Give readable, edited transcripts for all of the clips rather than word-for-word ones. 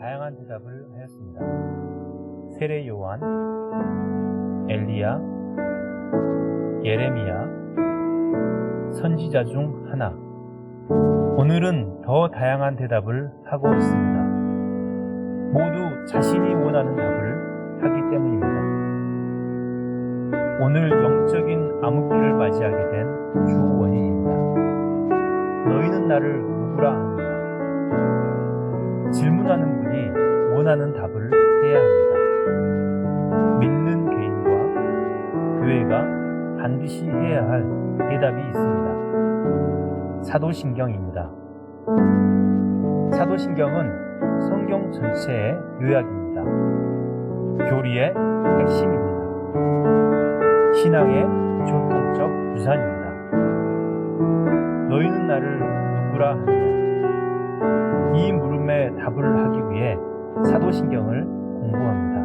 다양한 대답을 하였습니다. 세례 요한, 엘리야, 예레미야, 선지자 중 하나. 오늘은 더 다양한 대답을 하고 있습니다. 모두 자신이 원하는 답을 하기 때문입니다. 오늘 영적인 암흑기를 맞이하게 된 주 원인입니다. 너희는 나를 누구라 하느냐? 질문하는 분이 원하는 답을 해야 합니다. 믿는 개인과 교회가 반드시 해야 할 대답이 있습니다. 사도신경입니다. 사도신경은 성경 전체의 요약입니다. 교리의 핵심입니다. 신앙의 전통적 유산입니다. 너희는 나를 누구라 하느냐? 이 물음에 답을 하기 위해 사도신경을 공부합니다.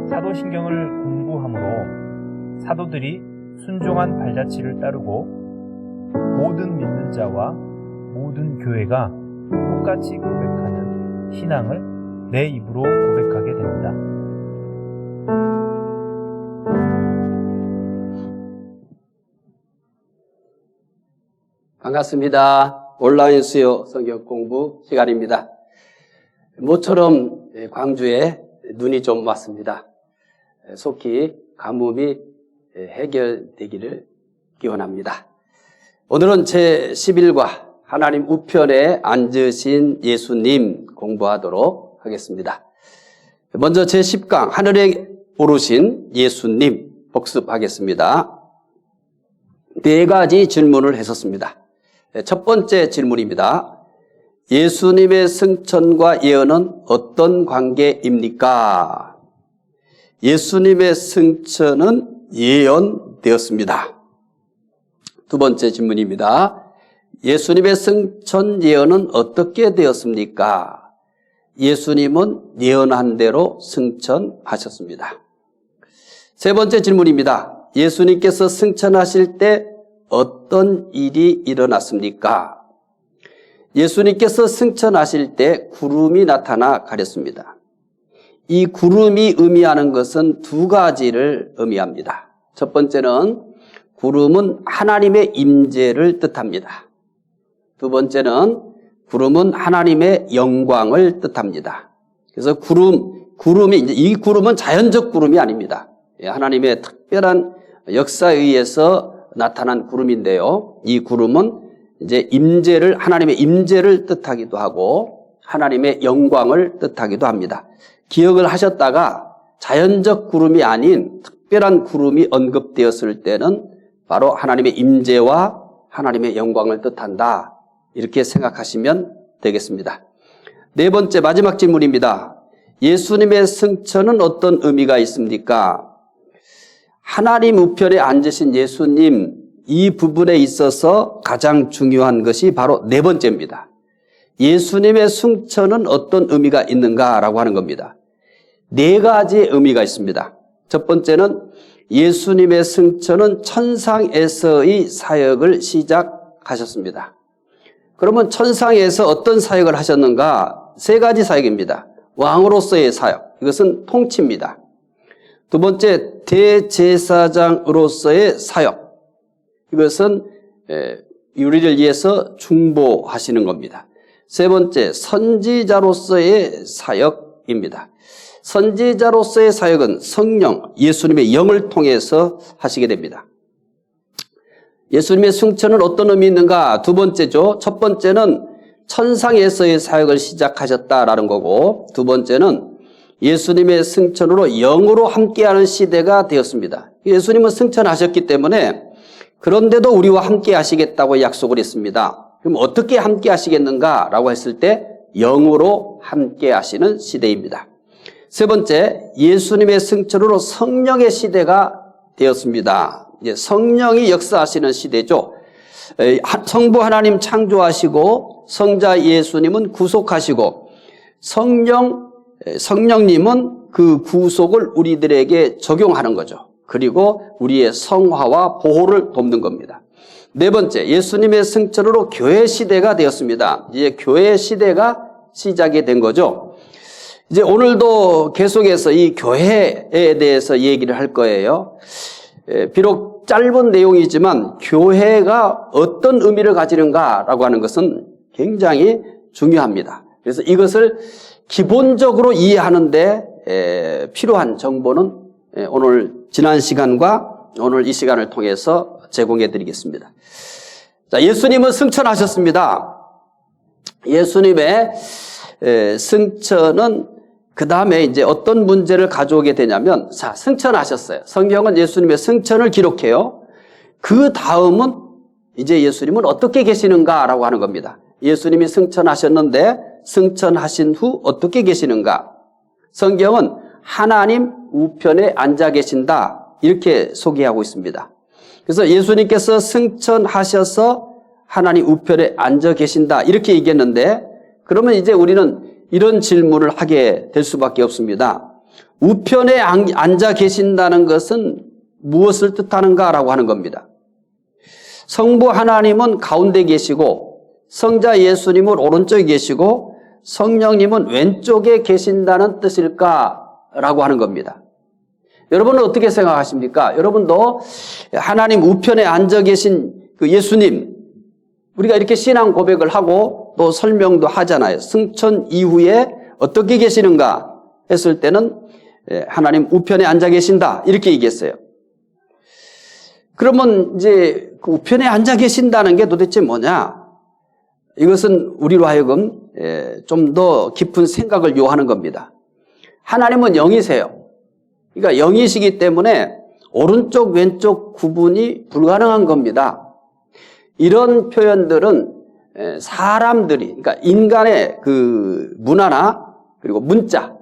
사도신경을 공부함으로 사도들이 순종한 발자취를 따르고 모든 믿는 자와 모든 교회가 똑같이 고백하는 신앙을 내 입으로 고백하게 됩니다. 반갑습니다. 온라인 수요 성경 공부 시간입니다. 모처럼 광주에 눈이 좀 왔습니다. 속히 가뭄이 해결되기를 기원합니다. 오늘은 제11과 하나님 우편에 앉으신 예수님 공부하도록 하겠습니다. 먼저 제10강 하늘에 오르신 예수님 복습하겠습니다. 네 가지 질문을 했었습니다. 첫 번째 질문입니다. 예수님의 승천과 예언은 어떤 관계입니까? 예수님의 승천은 예언되었습니다. 두 번째 질문입니다. 예수님의 승천 예언은 어떻게 되었습니까? 예수님은 예언한 대로 승천하셨습니다. 세 번째 질문입니다. 예수님께서 승천하실 때 어떤 일이 일어났습니까? 예수님께서 승천하실 때 구름이 나타나 가렸습니다. 이 구름이 의미하는 것은 두 가지를 의미합니다. 첫 번째는 구름은 하나님의 임재를 뜻합니다. 두 번째는 구름은 하나님의 영광을 뜻합니다. 그래서 이 구름은 자연적 구름이 아닙니다. 하나님의 특별한 역사에 의해서 나타난 구름인데요. 이 구름은 이제 하나님의 임재를 뜻하기도 하고 하나님의 영광을 뜻하기도 합니다. 기억을 하셨다가 자연적 구름이 아닌 특별한 구름이 언급되었을 때는 바로 하나님의 임재와 하나님의 영광을 뜻한다. 이렇게 생각하시면 되겠습니다. 네 번째 마지막 질문입니다. 예수님의 승천은 어떤 의미가 있습니까? 하나님 우편에 앉으신 예수님, 이 부분에 있어서 가장 중요한 것이 바로 네 번째입니다. 예수님의 승천은 어떤 의미가 있는가라고 하는 겁니다. 네 가지의 의미가 있습니다. 첫 번째는 예수님의 승천은 천상에서의 사역을 시작하셨습니다. 그러면 천상에서 어떤 사역을 하셨는가? 세 가지 사역입니다. 왕으로서의 사역, 이것은 통치입니다. 두 번째, 대제사장으로서의 사역, 이것은 우리를 위해서 중보하시는 겁니다. 세 번째, 선지자로서의 사역입니다. 선지자로서의 사역은 성령, 예수님의 영을 통해서 하시게 됩니다. 예수님의 승천은 어떤 의미 있는가? 두 번째죠. 첫 번째는 천상에서의 사역을 시작하셨다라는 거고, 두 번째는 예수님의 승천으로 영으로 함께하는 시대가 되었습니다. 예수님은 승천하셨기 때문에 그런데도 우리와 함께 하시겠다고 약속을 했습니다. 그럼 어떻게 함께 하시겠는가라고 했을 때 영으로 함께 하시는 시대입니다. 세 번째, 예수님의 승천으로 성령의 시대가 되었습니다. 이제 성령이 역사하시는 시대죠. 성부 하나님 창조하시고 성자 예수님은 구속하시고 성령님은 그 구속을 우리들에게 적용하는 거죠. 그리고 우리의 성화와 보호를 돕는 겁니다. 네 번째, 예수님의 승천으로 교회 시대가 되었습니다. 이제 교회 시대가 시작이 된 거죠. 이제 오늘도 계속해서 이 교회에 대해서 얘기를 할 거예요. 비록 짧은 내용이지만 교회가 어떤 의미를 가지는가라고 하는 것은 굉장히 중요합니다. 그래서 이것을 기본적으로 이해하는데 필요한 정보는 오늘 지난 시간과 오늘 이 시간을 통해서 제공해 드리겠습니다. 자, 예수님은 승천하셨습니다. 예수님의 승천은 그 다음에 이제 어떤 문제를 가져오게 되냐면, 자, 승천하셨어요. 성경은 예수님의 승천을 기록해요. 그 다음은 이제 예수님은 어떻게 계시는가라고 하는 겁니다. 예수님이 승천하셨는데 승천하신 후 어떻게 계시는가? 성경은 하나님 우편에 앉아 계신다, 이렇게 소개하고 있습니다. 그래서 예수님께서 승천하셔서 하나님 우편에 앉아 계신다, 이렇게 얘기했는데, 그러면 이제 우리는 이런 질문을 하게 될 수밖에 없습니다. 우편에 앉아 계신다는 것은 무엇을 뜻하는가라고 하는 겁니다. 성부 하나님은 가운데 계시고, 성자 예수님은 오른쪽에 계시고, 성령님은 왼쪽에 계신다는 뜻일까라고 하는 겁니다. 여러분은 어떻게 생각하십니까? 여러분도 하나님 우편에 앉아 계신 그 예수님, 우리가 이렇게 신앙 고백을 하고 또 설명도 하잖아요. 승천 이후에 어떻게 계시는가 했을 때는 하나님 우편에 앉아 계신다, 이렇게 얘기했어요. 그러면 이제 그 우편에 앉아 계신다는 게 도대체 뭐냐? 이것은 우리로 하여금 좀 더 깊은 생각을 요하는 겁니다. 하나님은 영이세요. 그러니까 영이시기 때문에 오른쪽 왼쪽 구분이 불가능한 겁니다. 이런 표현들은 사람들이, 그러니까 인간의 그 문화나 그리고 문자,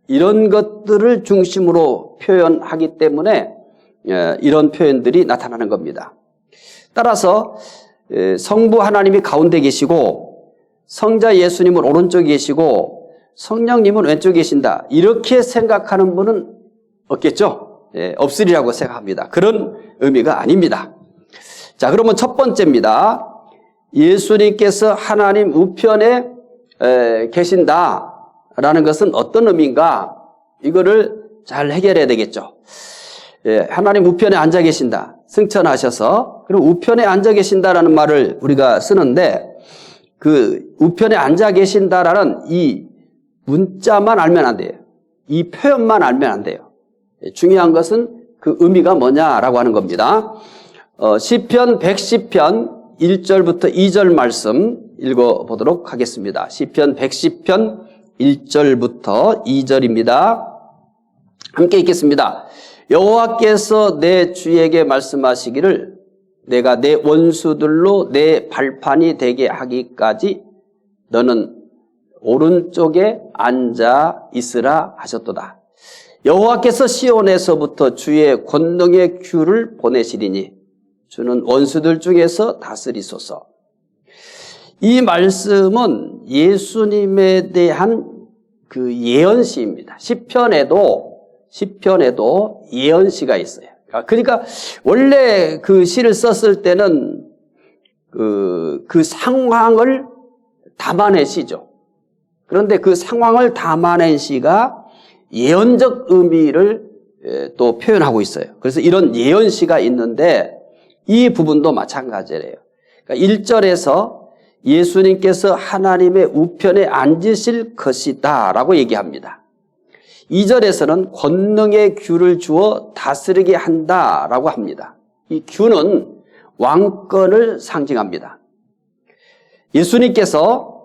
이런 것들을 중심으로 표현하기 때문에 이런 표현들이 나타나는 겁니다. 따라서 성부 하나님이 가운데 계시고, 성자 예수님은 오른쪽에 계시고, 성령님은 왼쪽에 계신다, 이렇게 생각하는 분은 없겠죠? 없으리라고 생각합니다. 그런 의미가 아닙니다. 자, 그러면 첫 번째입니다. 예수님께서 하나님 우편에 계신다라는 것은 어떤 의미인가? 이거를 잘 해결해야 되겠죠. 하나님 우편에 앉아 계신다, 승천하셔서. 그럼 우편에 앉아 계신다라는 말을 우리가 쓰는데, 그 우편에 앉아 계신다라는 이 문자만 알면 안 돼요. 이 표현만 알면 안 돼요. 중요한 것은 그 의미가 뭐냐라고 하는 겁니다. 시편 110편 1절부터 2절 말씀 읽어보도록 하겠습니다. 시편 110편 1절부터 2절입니다. 함께 읽겠습니다. 여호와께서 내 주에게 말씀하시기를, 내가 내 원수들로 내 발판이 되게 하기까지 너는 오른쪽에 앉아 있으라 하셨도다. 여호와께서 시온에서부터 주의 권능의 큐를 보내시리니 주는 원수들 중에서 다스리소서. 이 말씀은 예수님에 대한 그 예언시입니다. 시편에도 예언시가 있어요. 그러니까 원래 그 시를 썼을 때는 그 상황을 담아낸 시죠. 그런데 그 상황을 담아낸 시가 예언적 의미를 또 표현하고 있어요. 그래서 이런 예언시가 있는데 이 부분도 마찬가지래요. 그러니까 1절에서 예수님께서 하나님의 우편에 앉으실 것이다 라고 얘기합니다. 2절에서는 권능의 규를 주어 다스리게 한다라고 합니다. 이 규는 왕권을 상징합니다. 예수님께서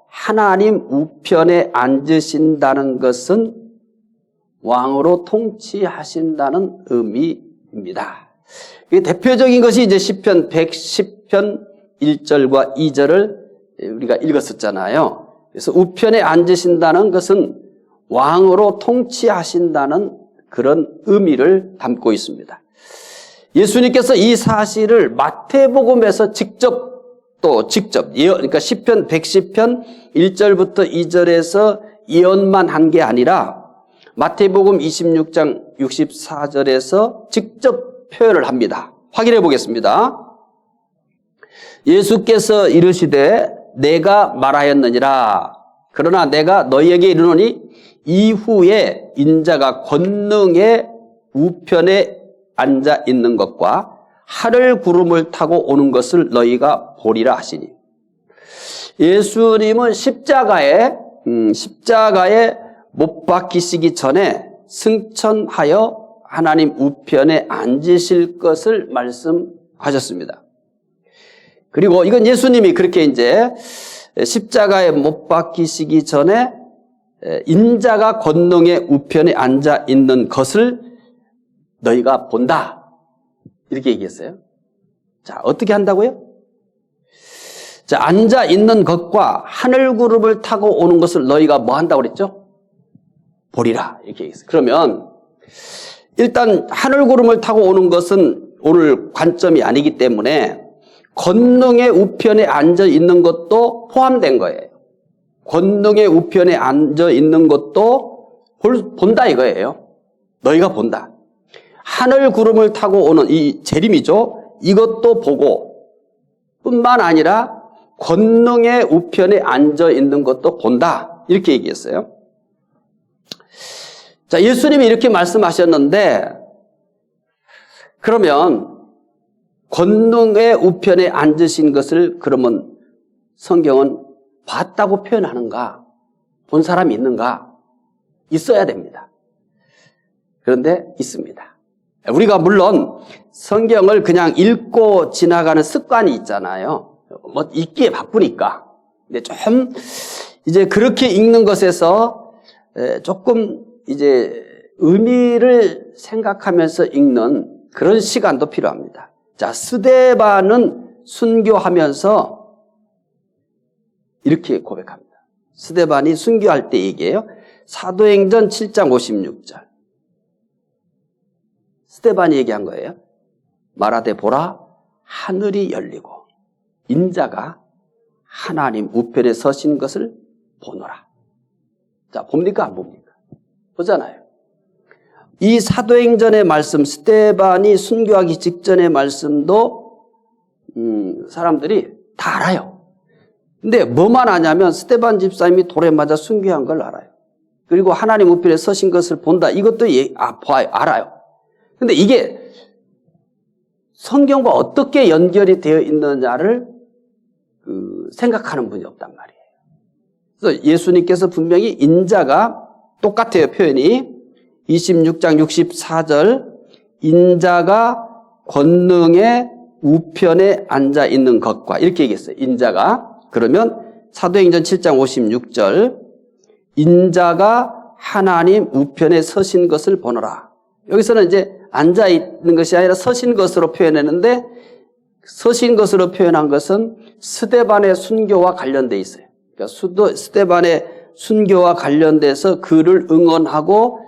하나님 우편에 앉으신다는 것은 왕으로 통치하신다는 의미입니다. 대표적인 것이 이제 시편 110편 1절과 2절을 우리가 읽었었잖아요. 그래서 우편에 앉으신다는 것은 왕으로 통치하신다는 그런 의미를 담고 있습니다. 예수님께서 이 사실을 마태복음에서 직접 그러니까 시편 110편 1절부터 2절에서 예언만 한 게 아니라 마태복음 26장 64절에서 직접 표현을 합니다. 확인해 보겠습니다. 예수께서 이르시되 내가 말하였느니라. 그러나 내가 너희에게 이르노니 이후에 인자가 권능의 우편에 앉아 있는 것과 하늘 구름을 타고 오는 것을 너희가 보리라 하시니. 예수님은 십자가에 못 박히시기 전에 승천하여 하나님 우편에 앉으실 것을 말씀하셨습니다. 그리고 이건 예수님이 그렇게 이제 십자가에 못 박히시기 전에 인자가 권능의 우편에 앉아 있는 것을 너희가 본다. 이렇게 얘기했어요. 자, 어떻게 한다고요? 자, 앉아 있는 것과 하늘 구름을 타고 오는 것을 너희가 뭐 한다고 그랬죠? 보리라. 이렇게 얘기했어요. 그러면 일단 하늘 구름을 타고 오는 것은 오늘 관점이 아니기 때문에 권능의 우편에 앉아 있는 것도 포함된 거예요. 권능의 우편에 앉아 있는 것도 본다 이거예요. 너희가 본다. 하늘 구름을 타고 오는 이 재림이죠. 이것도 보고 뿐만 아니라 권능의 우편에 앉아 있는 것도 본다. 이렇게 얘기했어요. 자, 예수님이 이렇게 말씀하셨는데 그러면 권능의 우편에 앉으신 것을 그러면 성경은 봤다고 표현하는가? 본 사람이 있는가? 있어야 됩니다. 그런데 있습니다. 우리가 물론 성경을 그냥 읽고 지나가는 습관이 있잖아요. 뭐 읽기에 바쁘니까. 근데 좀 이제 그렇게 읽는 것에서 조금 이제 의미를 생각하면서 읽는 그런 시간도 필요합니다. 자, 스데반은 순교하면서 이렇게 고백합니다. 스데반이 순교할 때 얘기해요. 사도행전 7장 56절. 스데반이 얘기한 거예요. 말하되 보라, 하늘이 열리고 인자가 하나님 우편에 서신 것을 보노라. 자, 봅니까 안 봅니까? 보잖아요. 이 사도행전의 말씀, 스데반이 순교하기 직전의 말씀도 사람들이 다 알아요. 근데 뭐만 아냐면 스데반 집사님이 돌에 맞아 순교한 걸 알아요. 그리고 하나님 우편에 서신 것을 본다. 이것도 알아요. 근데 이게 성경과 어떻게 연결이 되어 있느냐를 생각하는 분이 없단 말이에요. 그래서 예수님께서 분명히 인자가 똑같아요, 표현이. 26장 64절 인자가 권능의 우편에 앉아 있는 것과 이렇게 얘기했어요. 인자가. 그러면 사도행전 7장 56절 인자가 하나님 우편에 서신 것을 보노라. 여기서는 이제 앉아 있는 것이 아니라 서신 것으로 표현했는데 서신 것으로 표현한 것은 스데반의 순교와 관련돼 있어요. 그러니까 스데반의 순교와 관련돼서 그를 응원하고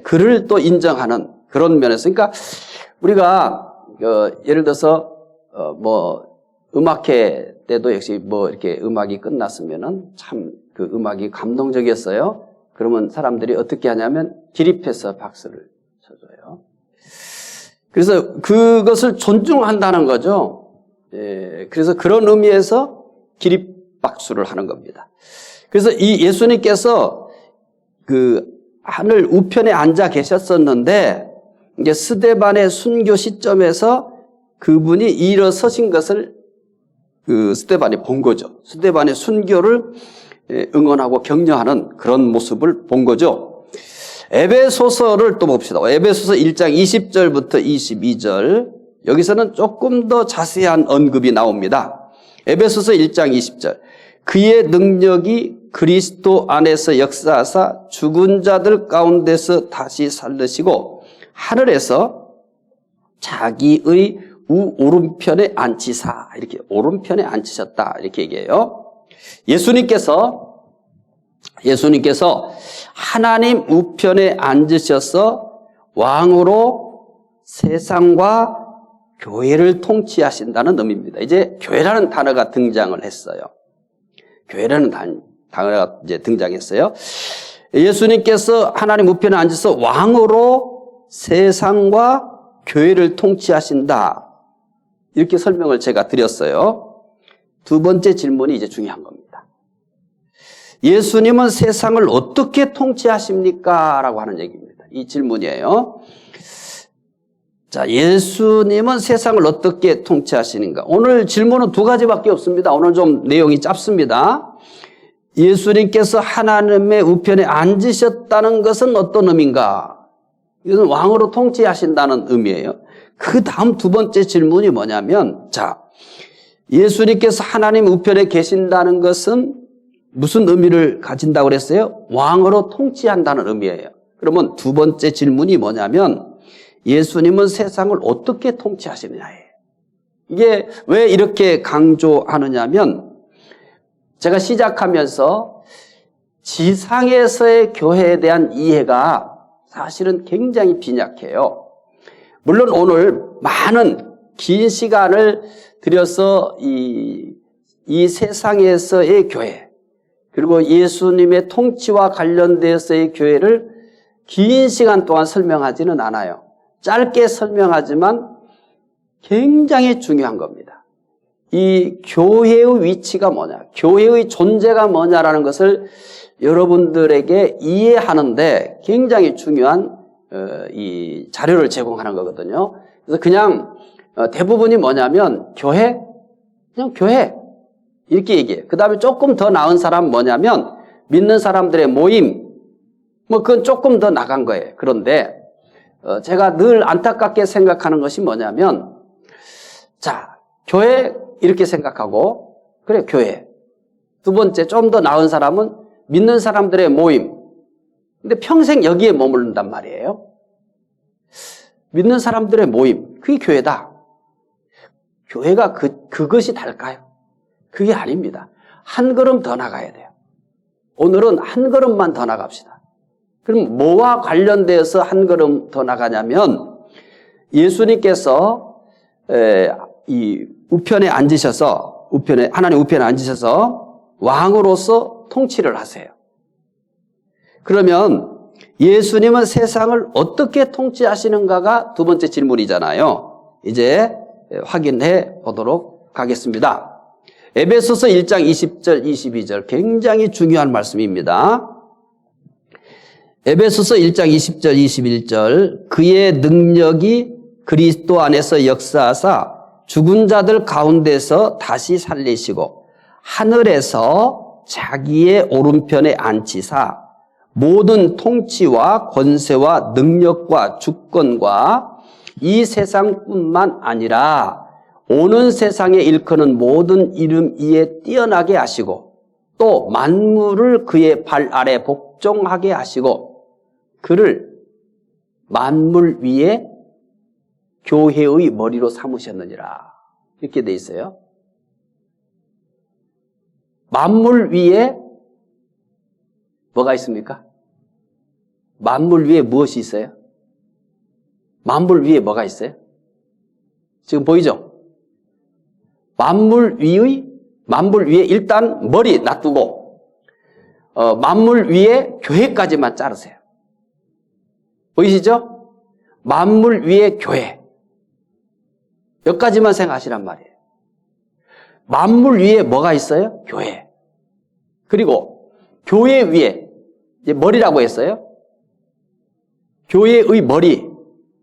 그를 또 인정하는 그런 면에서, 그러니까 우리가 예를 들어서 뭐 음악회 때도 역시 뭐 이렇게 음악이 끝났으면은 참 그 음악이 감동적이었어요. 그러면 사람들이 어떻게 하냐면 기립해서 박수를 쳐줘요. 그래서 그것을 존중한다는 거죠. 그래서 그런 의미에서 기립 박수를 하는 겁니다. 그래서 이 예수님께서 그 하늘 우편에 앉아 계셨었는데 이제 스데반의 순교 시점에서 그분이 일어서신 것을 그 스데반이 본 거죠. 스데반의 순교를 응원하고 격려하는 그런 모습을 본 거죠. 에베소서를 또 봅시다. 에베소서 1장 20절부터 22절. 여기서는 조금 더 자세한 언급이 나옵니다. 에베소서 1장 20절. 그의 능력이 그리스도 안에서 역사하사 죽은 자들 가운데서 다시 살리시고 하늘에서 자기의 오른편에 앉히사. 이렇게 오른편에 앉히셨다. 이렇게 얘기해요. 예수님께서 하나님 우편에 앉으셔서 왕으로 세상과 교회를 통치하신다는 의미입니다. 이제 교회라는 단어가 등장을 했어요. 교회라는 단어가 이제 등장했어요. 예수님께서 하나님 우편에 앉아서 왕으로 세상과 교회를 통치하신다. 이렇게 설명을 제가 드렸어요. 두 번째 질문이 이제 중요한 겁니다. 예수님은 세상을 어떻게 통치하십니까? 라고 하는 얘기입니다. 이 질문이에요. 자, 예수님은 세상을 어떻게 통치하시는가? 오늘 질문은 두 가지밖에 없습니다. 오늘 좀 내용이 짧습니다. 예수님께서 하나님의 우편에 앉으셨다는 것은 어떤 의미인가? 이것은 왕으로 통치하신다는 의미예요. 그 다음 두 번째 질문이 뭐냐면, 자, 예수님께서 하나님 우편에 계신다는 것은 무슨 의미를 가진다고 그랬어요? 왕으로 통치한다는 의미예요. 그러면 두 번째 질문이 뭐냐면, 예수님은 세상을 어떻게 통치하시느냐예요. 이게 왜 이렇게 강조하느냐면, 제가 시작하면서 지상에서의 교회에 대한 이해가 사실은 굉장히 빈약해요. 물론 오늘 많은 긴 시간을 들여서 이 세상에서의 교회, 그리고 예수님의 통치와 관련돼서의 교회를 긴 시간 동안 설명하지는 않아요. 짧게 설명하지만 굉장히 중요한 겁니다. 이 교회의 위치가 뭐냐, 교회의 존재가 뭐냐라는 것을 여러분들에게 이해하는데 굉장히 중요한 이 자료를 제공하는 거거든요. 그래서 그냥 대부분이 뭐냐면 교회, 그냥 교회 이렇게 얘기해요. 그 다음에 조금 더 나은 사람 뭐냐면 믿는 사람들의 모임, 뭐 그건 조금 더 나간 거예요. 그런데 제가 늘 안타깝게 생각하는 것이 뭐냐면, 자, 교회 이렇게 생각하고, 그래, 교회. 두 번째, 좀 더 나은 사람은 믿는 사람들의 모임. 근데 평생 여기에 머무른단 말이에요. 믿는 사람들의 모임, 그게 교회다. 교회가 그것이 달까요? 그게 아닙니다. 한 걸음 더 나가야 돼요. 오늘은 한 걸음만 더 나갑시다. 그럼 뭐와 관련되어서 한 걸음 더 나가냐면, 예수님께서 이 우편에 앉으셔서, 하나님 우편에 앉으셔서 왕으로서 통치를 하세요. 그러면 예수님은 세상을 어떻게 통치하시는가가 두 번째 질문이잖아요. 이제 확인해 보도록 하겠습니다. 에베소서 1장 20절, 22절 굉장히 중요한 말씀입니다. 에베소서 1장 20절, 21절 그의 능력이 그리스도 안에서 역사하사 죽은 자들 가운데서 다시 살리시고 하늘에서 자기의 오른편에 앉히사 모든 통치와 권세와 능력과 주권과 이 세상뿐만 아니라 오는 세상에 일컫는 모든 이름 위에 뛰어나게 하시고 또 만물을 그의 발 아래 복종하게 하시고 그를 만물 위에 교회의 머리로 삼으셨느니라. 이렇게 돼 있어요. 만물 위에 뭐가 있습니까? 만물 위에 무엇이 있어요? 만물 위에 뭐가 있어요? 지금 보이죠? 만물 위에 일단 머리 놔두고 만물 위에 교회까지만 자르세요. 보이시죠? 만물 위에 교회. 여기까지만 생각하시란 말이에요. 만물 위에 뭐가 있어요? 교회. 그리고 교회 위에 이제 머리라고 했어요. 교회의 머리.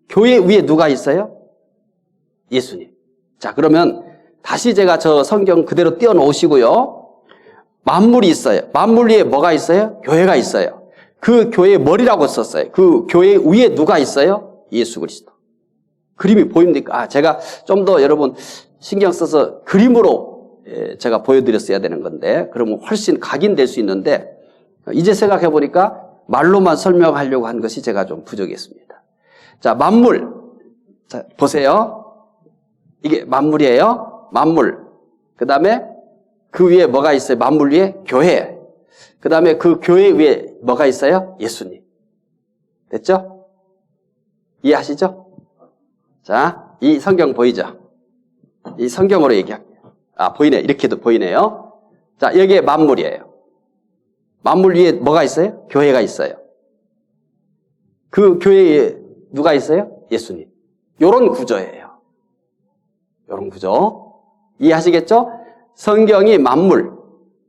교회 위에 누가 있어요? 예수님. 자, 그러면 다시 제가 저 성경 그대로 띄워놓으시고요. 만물이 있어요. 만물 위에 뭐가 있어요? 교회가 있어요. 그 교회의 머리라고 썼어요. 그 교회 위에 누가 있어요? 예수 그리스도. 그림이 보입니까? 제가 좀 더 여러분 신경 써서 그림으로 제가 보여드렸어야 되는 건데 그러면 훨씬 각인될 수 있는데 이제 생각해 보니까 말로만 설명하려고 한 것이 제가 좀 부족했습니다. 자, 만물. 자, 보세요. 이게 만물이에요. 만물. 그 다음에 그 위에 뭐가 있어요? 만물 위에 교회. 그 다음에 그 교회 위에 뭐가 있어요? 예수님. 됐죠? 이해하시죠? 자, 이 성경 보이죠? 이 성경으로 얘기할게요. 보이네. 이렇게도 보이네요. 자, 여기에 만물이에요. 만물 위에 뭐가 있어요? 교회가 있어요. 그 교회에 누가 있어요? 예수님. 요런 구조예요. 요런 구조. 이해하시겠죠? 성경이 만물,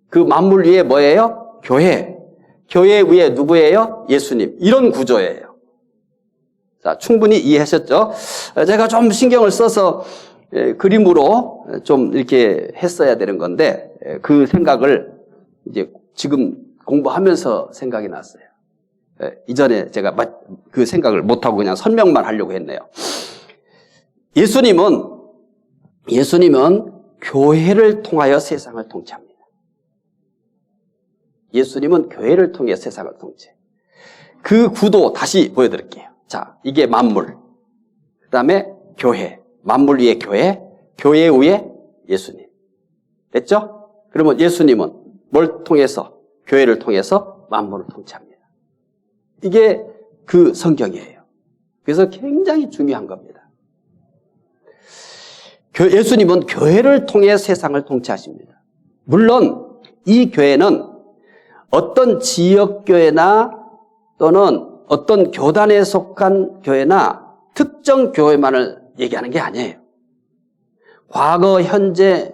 그 만물 위에 뭐예요? 교회. 교회 위에 누구예요? 예수님. 이런 구조예요. 자, 충분히 이해하셨죠? 제가 좀 신경을 써서 그림으로 좀 이렇게 했어야 되는 건데, 그 생각을 이제 지금 공부하면서 생각이 났어요. 이전에 제가 그 생각을 못하고 그냥 설명만 하려고 했네요. 예수님은 교회를 통하여 세상을 통치합니다. 예수님은 교회를 통해 세상을 통치해요. 그 구도 다시 보여드릴게요. 자, 이게 만물. 그 다음에 교회. 만물 위에 교회. 교회 위에 예수님. 됐죠? 그러면 예수님은 뭘 통해서? 교회를 통해서 만물을 통치합니다. 이게 그 성경이에요. 그래서 굉장히 중요한 겁니다. 예수님은 교회를 통해 세상을 통치하십니다. 물론 이 교회는 어떤 지역교회나 또는 어떤 교단에 속한 교회나 특정 교회만을 얘기하는 게 아니에요. 과거, 현재,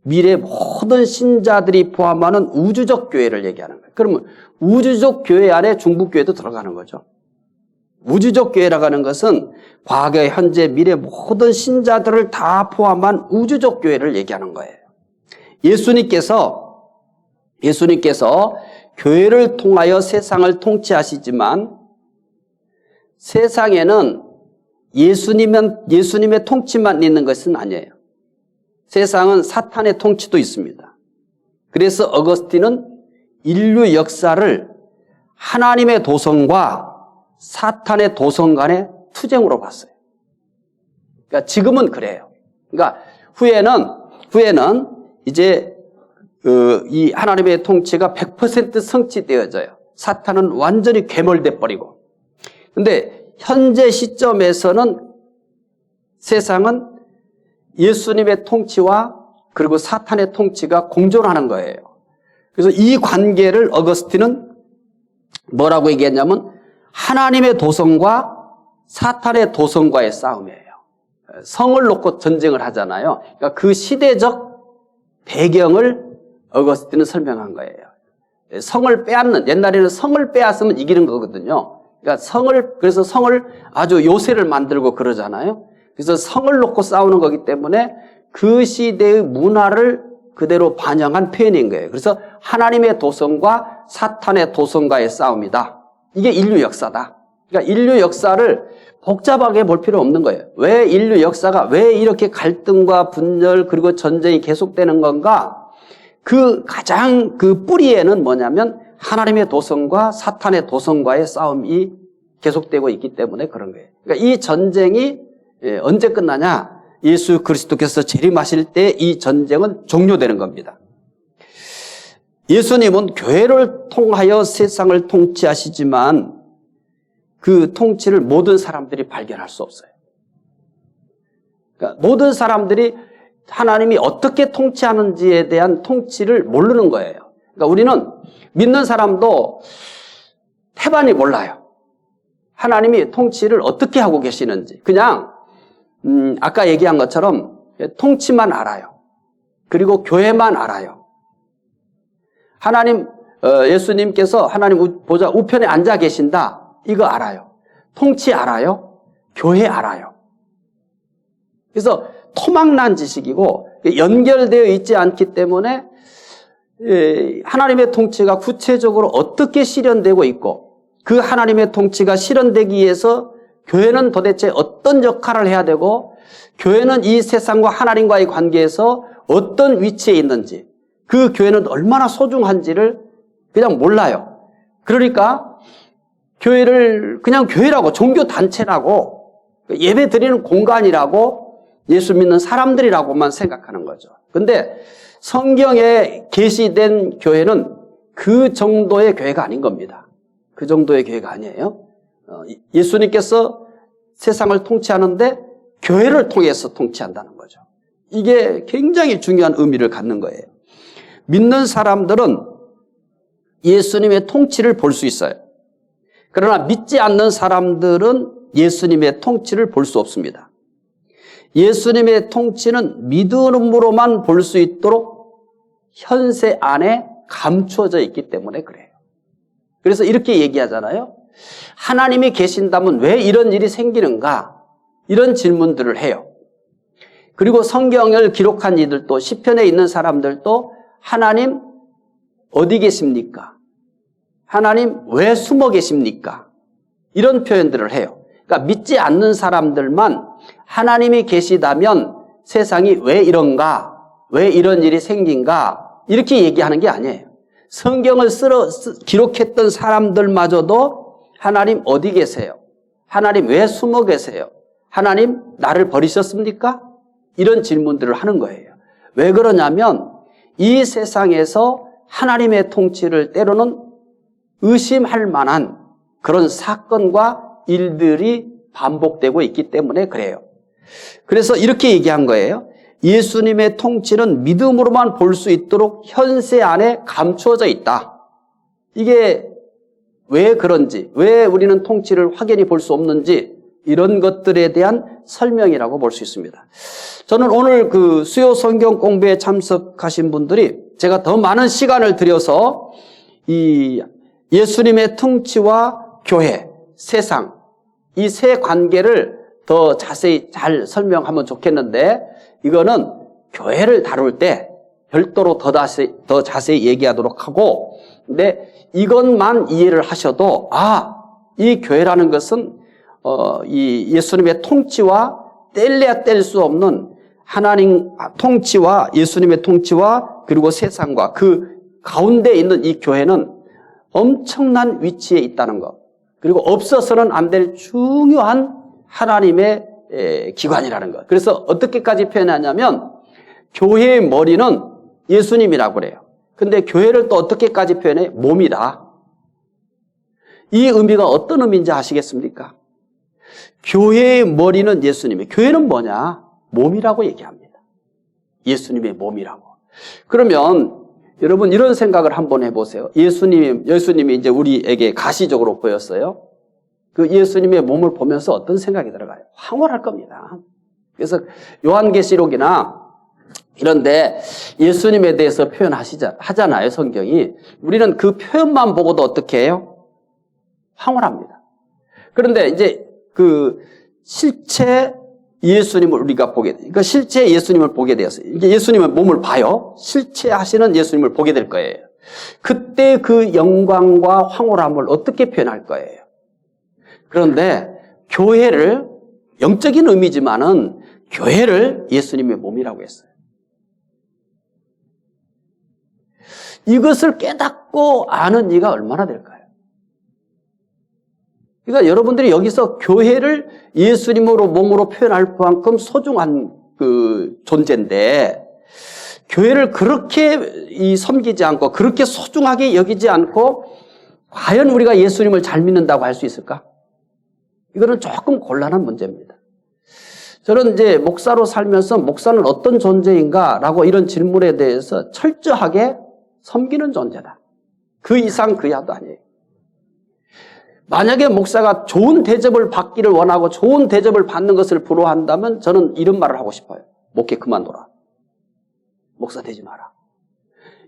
미래 모든 신자들이 포함하는 우주적 교회를 얘기하는 거예요. 그러면 우주적 교회 안에 중부교회도 들어가는 거죠. 우주적 교회라고 하는 것은 과거, 현재, 미래 모든 신자들을 다 포함한 우주적 교회를 얘기하는 거예요. 예수님께서 교회를 통하여 세상을 통치하시지만 세상에는 예수님의 통치만 있는 것은 아니에요. 세상은 사탄의 통치도 있습니다. 그래서 어거스틴은 인류 역사를 하나님의 도성과 사탄의 도성 간의 투쟁으로 봤어요. 그러니까 지금은 그래요. 그러니까 후에는 이제 이 하나님의 통치가 100% 성취되어져요. 사탄은 완전히 괴멸돼 버리고. 근데 현재 시점에서는 세상은 예수님의 통치와 그리고 사탄의 통치가 공존하는 거예요. 그래서 이 관계를 어거스틴은 뭐라고 얘기했냐면 하나님의 도성과 사탄의 도성과의 싸움이에요. 성을 놓고 전쟁을 하잖아요. 그러니까 그 시대적 배경을 어거스틴은 설명한 거예요. 성을 빼앗는, 옛날에는 성을 빼앗으면 이기는 거거든요. 그러니까 그래서 성을 아주 요새를 만들고 그러잖아요. 그래서 성을 놓고 싸우는 거기 때문에 그 시대의 문화를 그대로 반영한 표현인 거예요. 그래서 하나님의 도성과 사탄의 도성과의 싸움이다. 이게 인류 역사다. 그러니까 인류 역사를 복잡하게 볼 필요 없는 거예요. 왜 인류 역사가 왜 이렇게 갈등과 분열 그리고 전쟁이 계속되는 건가? 가장 그 뿌리에는 뭐냐면 하나님의 도성과 사탄의 도성과의 싸움이 계속되고 있기 때문에 그런 거예요. 그러니까 이 전쟁이 언제 끝나냐? 예수 그리스도께서 재림하실 때 이 전쟁은 종료되는 겁니다. 예수님은 교회를 통하여 세상을 통치하시지만 그 통치를 모든 사람들이 발견할 수 없어요. 그러니까 모든 사람들이 하나님이 어떻게 통치하는지에 대한 통치를 모르는 거예요. 그러니까 우리는 믿는 사람도 태반이 몰라요. 하나님이 통치를 어떻게 하고 계시는지. 그냥 아까 얘기한 것처럼 통치만 알아요. 그리고 교회만 알아요. 예수님께서 하나님 보좌 우편에 앉아 계신다. 이거 알아요. 통치 알아요. 교회 알아요. 그래서 토막난 지식이고 연결되어 있지 않기 때문에 하나님의 통치가 구체적으로 어떻게 실현되고 있고 그 하나님의 통치가 실현되기 위해서 교회는 도대체 어떤 역할을 해야 되고 교회는 이 세상과 하나님과의 관계에서 어떤 위치에 있는지 그 교회는 얼마나 소중한지를 그냥 몰라요. 그러니까 교회를 그냥 교회라고 종교단체라고 예배 드리는 공간이라고 예수 믿는 사람들이라고만 생각하는 거죠. 근데 성경에 계시된 교회는 그 정도의 교회가 아닌 겁니다. 그 정도의 교회가 아니에요. 예수님께서 세상을 통치하는데 교회를 통해서 통치한다는 거죠. 이게 굉장히 중요한 의미를 갖는 거예요. 믿는 사람들은 예수님의 통치를 볼 수 있어요. 그러나 믿지 않는 사람들은 예수님의 통치를 볼 수 없습니다. 예수님의 통치는 믿음으로만 볼 수 있도록 현세 안에 감추어져 있기 때문에 그래요. 그래서 이렇게 얘기하잖아요. 하나님이 계신다면 왜 이런 일이 생기는가? 이런 질문들을 해요. 그리고 성경을 기록한 이들도, 시편에 있는 사람들도 하나님 어디 계십니까? 하나님 왜 숨어 계십니까? 이런 표현들을 해요. 그러니까 믿지 않는 사람들만 하나님이 계시다면 세상이 왜 이런가? 왜 이런 일이 생긴가? 이렇게 얘기하는 게 아니에요. 성경을 기록했던 사람들마저도 하나님 어디 계세요? 하나님 왜 숨어 계세요? 하나님 나를 버리셨습니까? 이런 질문들을 하는 거예요. 왜 그러냐면 이 세상에서 하나님의 통치를 때로는 의심할 만한 그런 사건과 일들이 반복되고 있기 때문에 그래요. 그래서 이렇게 얘기한 거예요. 예수님의 통치는 믿음으로만 볼 수 있도록 현세 안에 감추어져 있다. 이게 왜 그런지, 왜 우리는 통치를 확연히 볼 수 없는지 이런 것들에 대한 설명이라고 볼 수 있습니다. 저는 오늘 그 수요 성경 공부에 참석하신 분들이 제가 더 많은 시간을 들여서 이 예수님의 통치와 교회, 세상 이 세 관계를 더 자세히 잘 설명하면 좋겠는데 이거는 교회를 다룰 때 별도로 더 자세히 얘기하도록 하고 근데 이것만 이해를 하셔도 이 교회라는 것은 이 예수님의 통치와 뗄래야 뗄 수 없는 하나님 통치와 예수님의 통치와 그리고 세상과 그 가운데 있는 이 교회는 엄청난 위치에 있다는 것. 그리고 없어서는 안 될 중요한 하나님의 기관이라는 것. 그래서 어떻게까지 표현하냐면 교회의 머리는 예수님이라고 그래요. 근데 교회를 또 어떻게까지 표현해? 몸이다. 이 의미가 어떤 의미인지 아시겠습니까? 교회의 머리는 예수님이에요. 교회는 뭐냐? 몸이라고 얘기합니다. 예수님의 몸이라고. 그러면 여러분 이런 생각을 한번 해보세요. 예수님이 이제 우리에게 가시적으로 보였어요. 그 예수님의 몸을 보면서 어떤 생각이 들어가요? 황홀할 겁니다. 그래서 요한계시록이나 이런데 예수님에 대해서 하잖아요, 성경이. 우리는 그 표현만 보고도 어떻게 해요? 황홀합니다. 그런데 이제 그 실체 예수님을 우리가 보게 돼요. 그러니까 실제 예수님을 보게 되었어요. 이게 예수님의 몸을 봐요. 실체 하시는 예수님을 보게 될 거예요. 그때 그 영광과 황홀함을 어떻게 표현할 거예요? 그런데 교회를 영적인 의미지만은 교회를 예수님의 몸이라고 했어요. 이것을 깨닫고 아는 이가 얼마나 될까요? 그러니까 여러분들이 여기서 교회를 예수님으로 몸으로 표현할 만큼 소중한 그 존재인데 교회를 그렇게 섬기지 않고 그렇게 소중하게 여기지 않고 과연 우리가 예수님을 잘 믿는다고 할 수 있을까? 이거는 조금 곤란한 문제입니다. 저는 이제 목사로 살면서 목사는 어떤 존재인가라고 이런 질문에 대해서 철저하게 섬기는 존재다. 그 이상 그 이하도 아니에요. 만약에 목사가 좋은 대접을 받기를 원하고 좋은 대접을 받는 것을 부러워한다면 저는 이런 말을 하고 싶어요. 목회 그만둬라. 목사 되지 마라.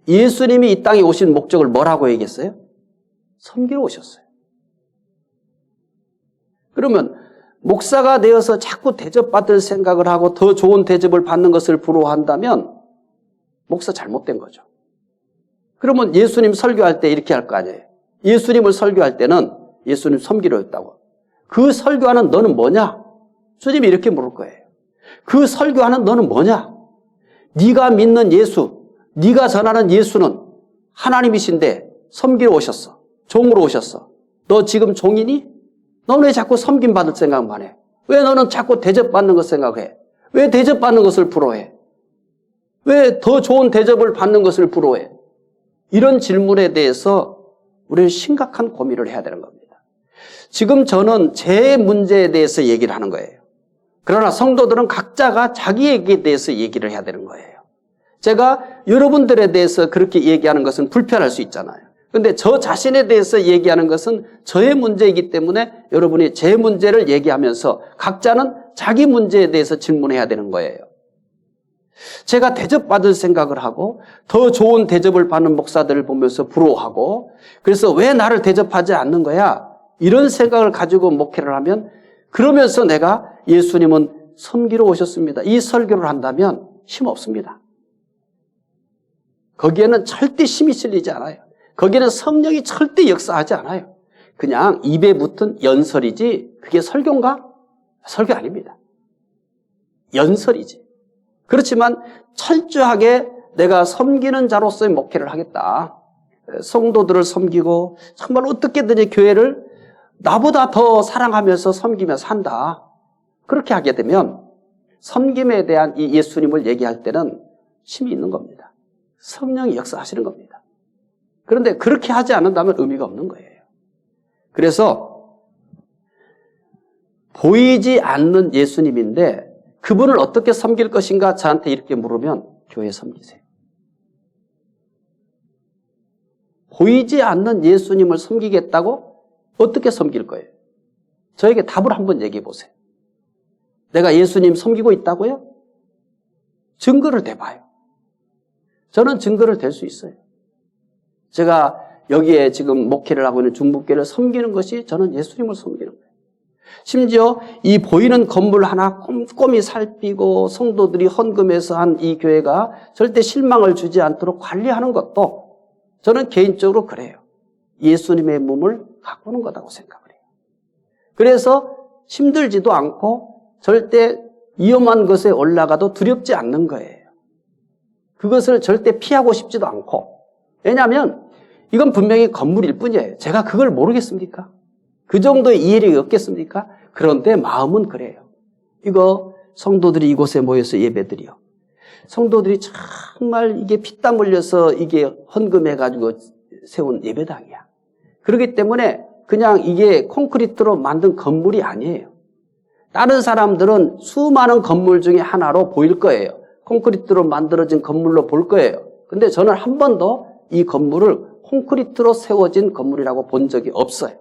예수님이 이 땅에 오신 목적을 뭐라고 얘기했어요? 섬기러 오셨어요. 그러면 목사가 되어서 자꾸 대접받을 생각을 하고 더 좋은 대접을 받는 것을 부러워한다면 목사 잘못된 거죠. 그러면 예수님 설교할 때 이렇게 할 거 아니에요. 예수님을 설교할 때는 예수님 섬기러 했다고. 그 설교하는 너는 뭐냐? 주님이 이렇게 물을 거예요. 그 설교하는 너는 뭐냐? 네가 믿는 예수, 네가 전하는 예수는 하나님이신데 섬기러 오셨어. 종으로 오셨어. 너 지금 종이니? 너는 왜 자꾸 섬김받을 생각만 해? 왜 너는 자꾸 대접받는 것 생각해? 왜 대접받는 것을 부러워해? 왜 더 좋은 대접을 받는 것을 부러워해? 이런 질문에 대해서 우리는 심각한 고민을 해야 되는 겁니다. 지금 저는 제 문제에 대해서 얘기를 하는 거예요. 그러나 성도들은 각자가 자기에게 대해서 얘기를 해야 되는 거예요. 제가 여러분들에 대해서 그렇게 얘기하는 것은 불편할 수 있잖아요. 그런데 저 자신에 대해서 얘기하는 것은 저의 문제이기 때문에 여러분이 제 문제를 얘기하면서 각자는 자기 문제에 대해서 질문해야 되는 거예요. 제가 대접받을 생각을 하고 더 좋은 대접을 받는 목사들을 보면서 부러워하고 그래서 왜 나를 대접하지 않는 거야? 이런 생각을 가지고 목회를 하면 그러면서 내가 예수님은 섬기러 오셨습니다. 이 설교를 한다면 힘없습니다. 거기에는 절대 힘이 실리지 않아요. 거기에는 성령이 절대 역사하지 않아요. 그냥 입에 붙은 연설이지 그게 설교인가? 설교 아닙니다. 연설이지. 그렇지만 철저하게 내가 섬기는 자로서의 목회를 하겠다. 성도들을 섬기고 정말 어떻게든지 교회를 나보다 더 사랑하면서 섬기면서 산다. 그렇게 하게 되면 섬김에 대한 이 예수님을 얘기할 때는 힘이 있는 겁니다. 성령이 역사하시는 겁니다. 그런데 그렇게 하지 않는다면 의미가 없는 거예요. 그래서 보이지 않는 예수님인데 그분을 어떻게 섬길 것인가 저한테 이렇게 물으면 교회 섬기세요. 보이지 않는 예수님을 섬기겠다고? 어떻게 섬길 거예요? 저에게 답을 한번 얘기해 보세요. 내가 예수님 섬기고 있다고요? 증거를 대봐요. 저는 증거를 댈 수 있어요. 제가 여기에 지금 목회를 하고 있는 중북교를 섬기는 것이 저는 예수님을 섬기는 거예요. 심지어 이 보이는 건물 하나 꼼꼼히 살피고 성도들이 헌금해서 한 이 교회가 절대 실망을 주지 않도록 관리하는 것도 저는 개인적으로 그래요. 예수님의 몸을 가꾸는 거라고 생각을 해요. 그래서 힘들지도 않고 절대 위험한 것에 올라가도 두렵지 않는 거예요. 그것을 절대 피하고 싶지도 않고. 왜냐하면 이건 분명히 건물일 뿐이에요. 제가 그걸 모르겠습니까? 그 정도의 이해력이 없겠습니까? 그런데 마음은 그래요. 이거 성도들이 이곳에 모여서 예배드려. 성도들이 정말 이게 피땀 흘려서 이게 헌금해가지고 세운 예배당이야. 그렇기 때문에 그냥 이게 콘크리트로 만든 건물이 아니에요. 다른 사람들은 수많은 건물 중에 하나로 보일 거예요. 콘크리트로 만들어진 건물로 볼 거예요. 근데 저는 한 번도 이 건물을 콘크리트로 세워진 건물이라고 본 적이 없어요.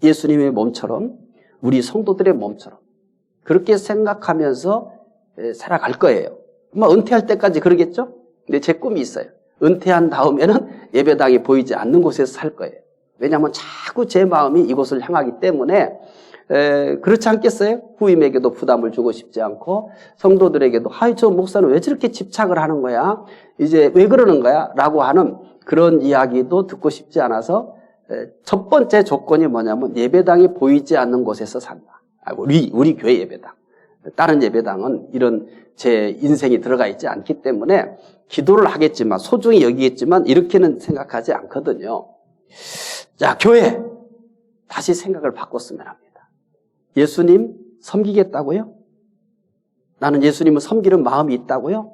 예수님의 몸처럼 우리 성도들의 몸처럼 그렇게 생각하면서 살아갈 거예요. 은퇴할 때까지 그러겠죠? 근데 제 꿈이 있어요. 은퇴한 다음에는 예배당이 보이지 않는 곳에서 살 거예요. 왜냐하면 자꾸 제 마음이 이곳을 향하기 때문에 그렇지 않겠어요? 후임에게도 부담을 주고 싶지 않고 성도들에게도 저 목사는 왜 저렇게 집착을 하는 거야? 이제 왜 그러는 거야? 라고 하는 그런 이야기도 듣고 싶지 않아서 첫 번째 조건이 뭐냐면 예배당이 보이지 않는 곳에서 산다. 우리 교회 예배당. 다른 예배당은 이런 제 인생이 들어가 있지 않기 때문에 기도를 하겠지만 소중히 여기겠지만 이렇게는 생각하지 않거든요. 자, 교회 다시 생각을 바꿨으면 합니다. 예수님 섬기겠다고요? 나는 예수님을 섬기는 마음이 있다고요?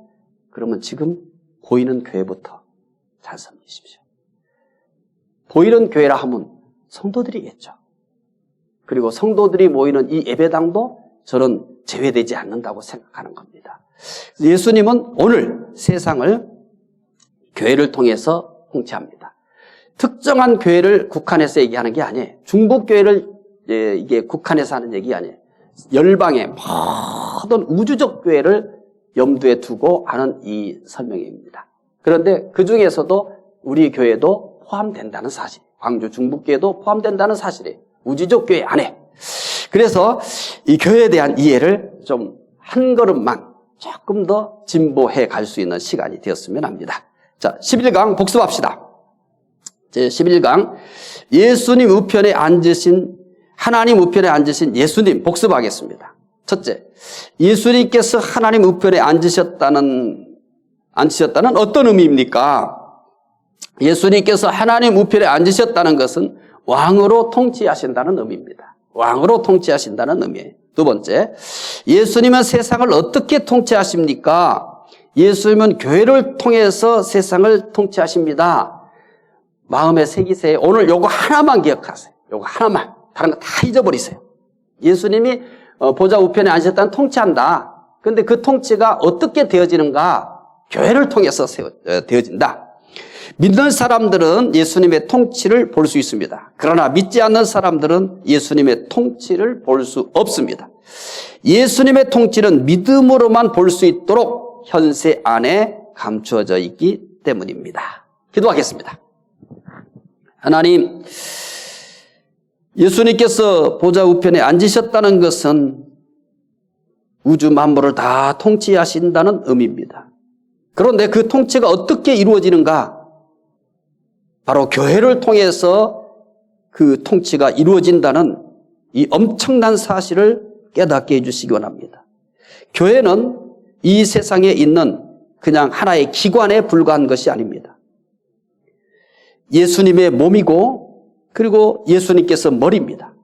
그러면 지금 보이는 교회부터 잘 섬기십시오. 보이는 교회라 하면 성도들이겠죠. 그리고 성도들이 모이는 이 예배당도 저는 제외되지 않는다고 생각하는 겁니다. 예수님은 오늘 세상을 교회를 통해서 통치합니다. 특정한 교회를 국한해서 얘기하는 게 아니에요. 중북교회를 이게 국한해서 하는 얘기 아니에요. 열방의 모든 우주적 교회를 염두에 두고 하는 이 설명입니다. 그런데 그 중에서도 우리 교회도 포함된다는 사실, 광주 중북교회도 포함된다는 사실이에요. 우주적 교회 안에. 그래서 이 교회에 대한 이해를 좀 한 걸음만 조금 더 진보해 갈 수 있는 시간이 되었으면 합니다. 자, 11강 복습합시다. 제 11강 예수님 우편에 앉으신 하나님 우편에 앉으신 예수님 복습하겠습니다. 첫째, 예수님께서 하나님 우편에 앉으셨다는 어떤 의미입니까? 예수님께서 하나님 우편에 앉으셨다는 것은 왕으로 통치하신다는 의미입니다. 왕으로 통치하신다는 의미예요. 두 번째, 예수님은 세상을 어떻게 통치하십니까? 예수님은 교회를 통해서 세상을 통치하십니다. 마음에 새기세요. 오늘 요거 하나만 기억하세요. 요거 하나만. 다른 거 다 잊어버리세요. 예수님이 보좌 우편에 앉으셨다는 통치한다. 그런데 그 통치가 어떻게 되어지는가? 교회를 통해서 되어진다. 믿는 사람들은 예수님의 통치를 볼 수 있습니다. 그러나 믿지 않는 사람들은 예수님의 통치를 볼 수 없습니다. 예수님의 통치는 믿음으로만 볼 수 있도록 현세 안에 감추어져 있기 때문입니다. 기도하겠습니다. 하나님, 예수님께서 보좌 우편에 앉으셨다는 것은 우주 만물을 다 통치하신다는 의미입니다. 그런데 그 통치가 어떻게 이루어지는가? 바로 교회를 통해서 그 통치가 이루어진다는 이 엄청난 사실을 깨닫게 해주시기 원합니다. 교회는 이 세상에 있는 그냥 하나의 기관에 불과한 것이 아닙니다. 예수님의 몸이고 그리고 예수님께서 머리입니다.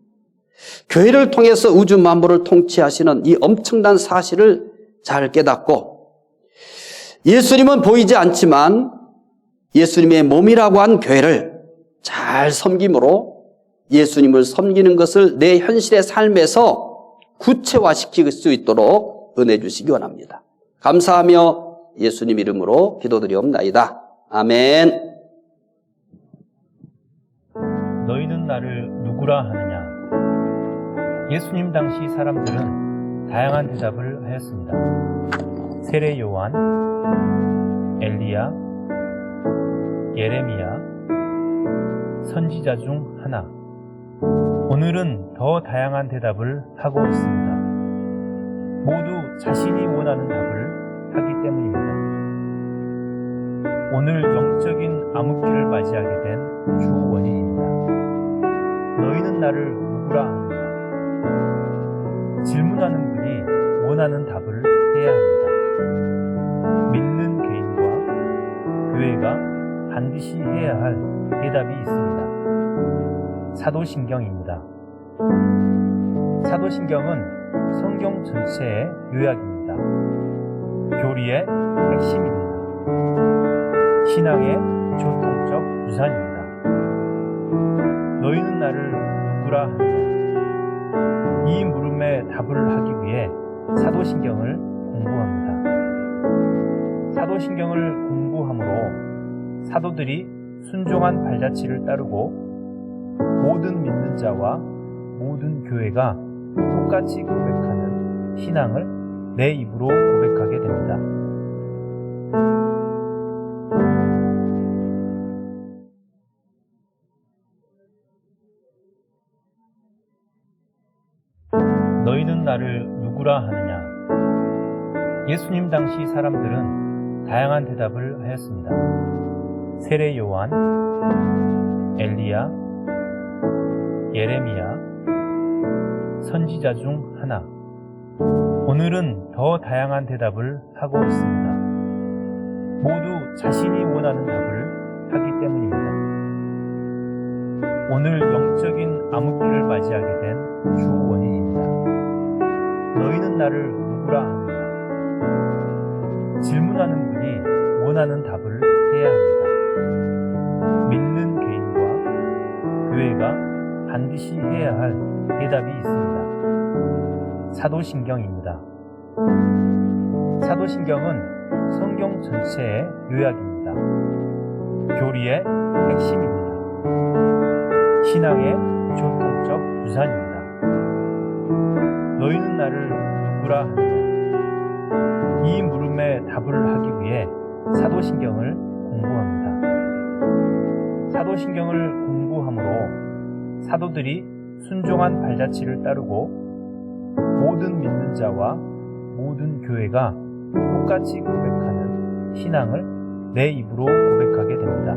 교회를 통해서 우주 만물을 통치하시는 이 엄청난 사실을 잘 깨닫고 예수님은 보이지 않지만 예수님의 몸이라고 한 교회를 잘 섬김으로 예수님을 섬기는 것을 내 현실의 삶에서 구체화시킬 수 있도록 은혜 주시기 원합니다. 감사하며 예수님 이름으로 기도드리옵나이다. 아멘. 너희는 나를 누구라 하느냐? 예수님 당시 사람들은 다양한 대답을 하였습니다. 세례 요한, 엘리야, 예레미야, 선지자 중 하나. 오늘은 더 다양한 대답을 하고 있습니다. 모두 자신이 원하는 답을 하기 때문입니다. 오늘 영적인 암흑기를 맞이하게 된 주 원인입니다. 너희는 나를 누구라 하느냐? 질문하는 분이 원하는 답을 해야 합니다. 믿는 개인과 교회가 반드시 해야 할 대답이 있습니다. 사도신경입니다. 사도신경은 성경 전체의 요약입니다. 교리의 핵심입니다. 신앙의 전통적 유산입니다. 너희는 나를 누구라 하느냐? 이 물음에 답을 하기 위해 사도신경을 공부합니다. 사도신경을 공부함으로 사도들이 순종한 발자취를 따르고 모든 믿는 자와 모든 교회가 똑같이 고백하는 신앙을 내 입으로 고백하게 됩니다. 너희는 나를 누구라 하느냐? 예수님 당시 사람들은 다양한 대답을 하였습니다. 세례 요한, 엘리야, 예레미야, 선지자 중 하나. 오늘은 더 다양한 대답을 하고 있습니다. 모두 자신이 원하는 답을 하기 때문입니다. 오늘 영적인 암흑기를 맞이하게 된 주 원인입니다. 너희는 나를 누구라 하느냐? 질문하는 분이 원하는 답을 해야 합니다. 믿는 개인과 교회가 반드시 해야 할 대답이 있습니다. 사도신경입니다. 사도신경은 성경 전체의 요약입니다. 교리의 핵심입니다. 신앙의 전통적 유산입니다. 너희는 나를 누구라 하느냐? 이 물음에 답을 하기 위해 사도신경을 공부합니다. 사도신경을 공부함으로 사도들이 순종한 발자취를 따르고 모든 믿는 자와 모든 교회가 똑같이 고백하는 신앙을 내 입으로 고백하게 됩니다.